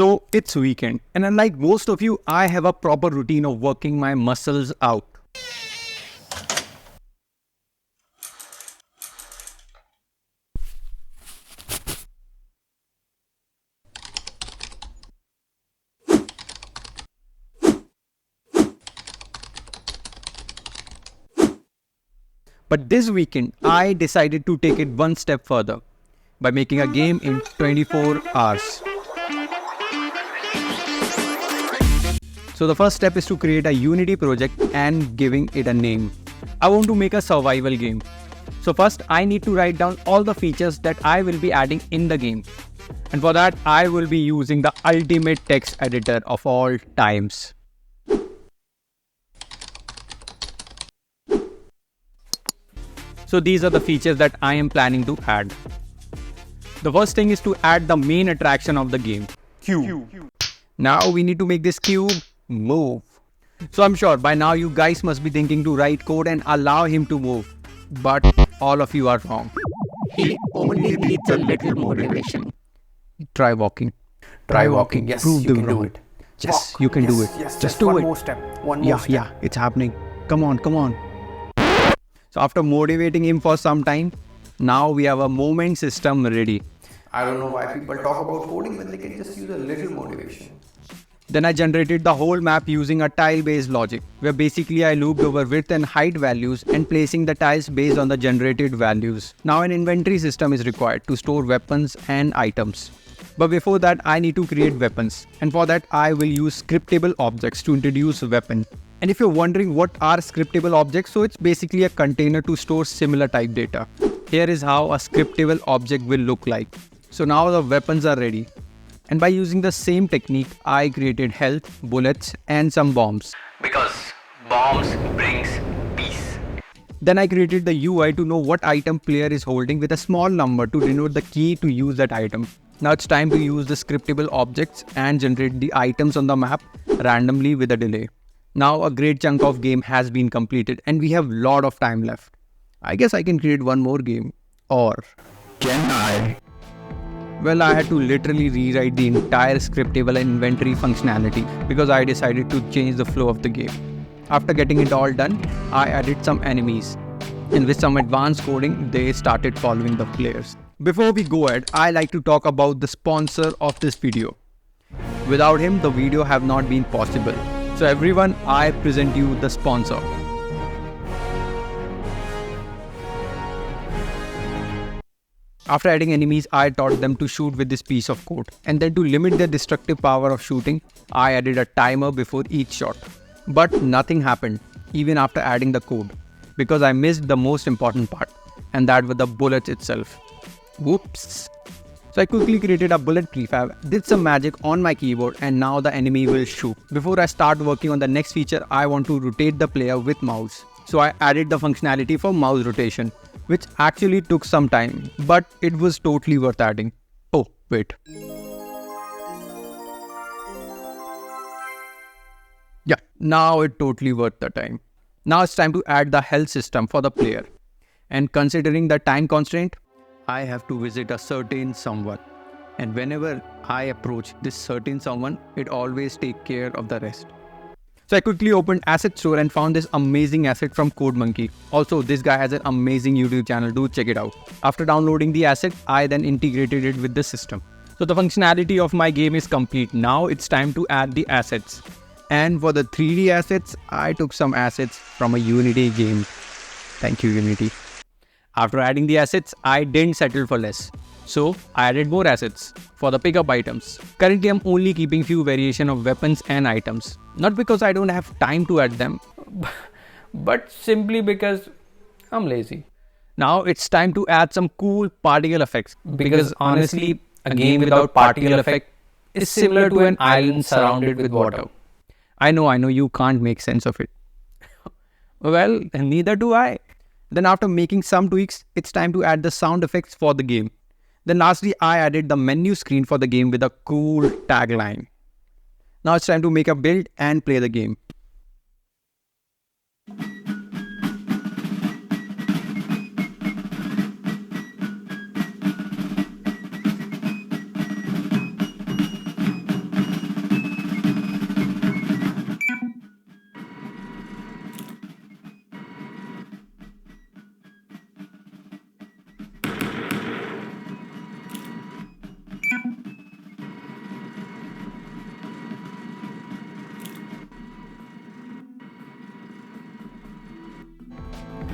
So it's weekend, and unlike most of you, I have a proper routine of working my muscles out. But this weekend, I decided to take it one step further by making a game in 24 hours. So the first step is to create a Unity project and giving it a name. I want to make a survival game. So first I need to write down all the features that I will be adding in the game. And for that I will be using the ultimate text editor of all times. So these are the features that I am planning to add. The first thing is to add the main attraction of the game, cube. Now we need to make this cube move. So I'm sure by now you guys must be thinking to write code and allow him to move. But all of you are wrong. He only needs a little motivation. Try walking. Try walking. Yes, Prove you them can do wrong. it. Yes, Walk. you can do it. Yes, Just do one it. more step. One more step. Yeah, it's happening. Come on, come on. So after motivating him for some time, now we have a movement system ready. I don't know why people talk about coding when they can just use a little motivation. Then I generated the whole map using a tile-based logic, where basically I looped over width and height values and placing the tiles based on the generated values. Now an inventory system is required to store weapons and items. But before that I need to create weapons, and for that I will use scriptable objects to introduce a weapon. And if you're wondering what are scriptable objects, so it's basically a container to store similar type data. Here is how a scriptable object will look like. So now the weapons are ready. And by using the same technique, I created health, bullets and some bombs. Because bombs brings peace. Then I created the UI to know what item player is holding with a small number to denote the key to use that item. Now it's time to use the scriptable objects and generate the items on the map randomly with a delay. Now a great chunk of game has been completed and we have a lot of time left. I guess I can create one more game. Or Can I? well, I had to literally rewrite the entire scriptable inventory functionality because I decided to change the flow of the game. After getting it all done, I added some enemies. And with some advanced coding, they started following the players. Before we go ahead, I like to talk about the sponsor of this video. Without him, the video have not been possible. So everyone, I present you the sponsor. After adding enemies, I taught them to shoot with this piece of code. And then to limit their destructive power of shooting, I added a timer before each shot. But nothing happened, even after adding the code, because I missed the most important part, and that was the bullets itself. Whoops. So I quickly created a bullet prefab, did some magic on my keyboard, and now the enemy will shoot. Before I start working on the next feature, I want to rotate the player with mouse. So I added the functionality for mouse rotation, which actually took some time, but it was totally worth adding. Oh, wait. Yeah, now it's totally worth the time. Now it's time to add the health system for the player. And considering the time constraint, I have to visit a certain someone. And whenever I approach this certain someone, it always takes care of the rest. So I quickly opened Asset Store and found this amazing asset from CodeMonkey. Also, this guy has an amazing YouTube channel, do check it out. After downloading the asset, I then integrated it with the system. So the functionality of my game is complete. Now it's time to add the assets. And for the 3D assets, I took some assets from a Unity game. Thank you, Unity. After adding the assets, I didn't settle for less. So I added more assets for the pickup items. Currently, I'm only keeping few variation of weapons and items. Not because I don't have time to add them, but simply because I'm lazy. Now it's time to add some cool particle effects. Because honestly, a game without particle effect is similar to an island surrounded with water. I know you can't make sense of it. Well, neither do I. Then after making some tweaks, it's time to add the sound effects for the game. Then lastly, I added the menu screen for the game with a cool tagline. Now it's time to make a build and play the game.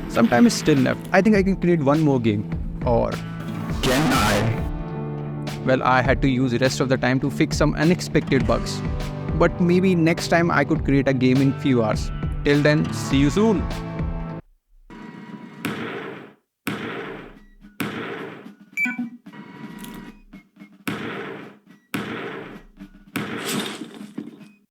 Some time is still left. I think I can create one more game. Or Can I? well, I had to use the rest of the time to fix some unexpected bugs. But maybe next time I could create a game in few hours. Till then, see you soon.